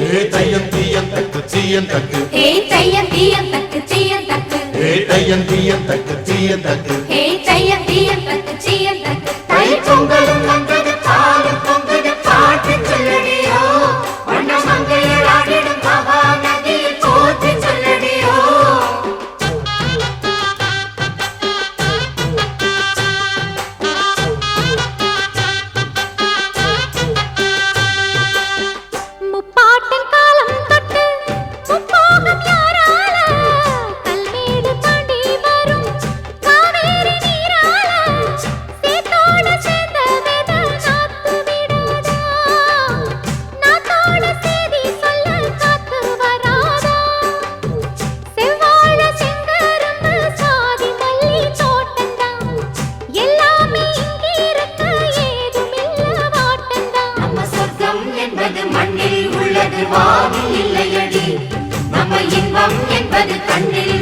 தையம் தீயம் தக்கு தீயம் தக்கு தையம் தீயம் தக்கு தீயம் தக்கு தையம் தீயம் தக்கு தீயம் தக்கு தையம் தீயம் தக்கு தீயம் தக்கு தை பொங்கலும் வந்தது பாலும் பொங்குது பாட்டு சொல்லடியோ வண்ண மங்கையர் ஆடிடும் மகா நதியில் போற்றி சொல்லடியோ முப்பாட்டின் காலம் தொட்டு முப்போகம் யாரால கல்மேடு தாண்டி வரும் காவேரி நீரால சேத்தோட சேர்ந்த வேத நாத்து விடாதா நாத்தோட சேதி சொல்ல காத்து வராதா செவ்வாழ செங்கரும்பு சாதி மல்லி தோட்டந்தான் எல்லாமே இங்கிருக்க ஏதுமில்ல வாட்டந்தான் நம்ம சொர்க்கம் என்பது மண்ணில் உள்ளது வானில் இல்லையடி நம்ம இன்பம் என்பது கண்ணில்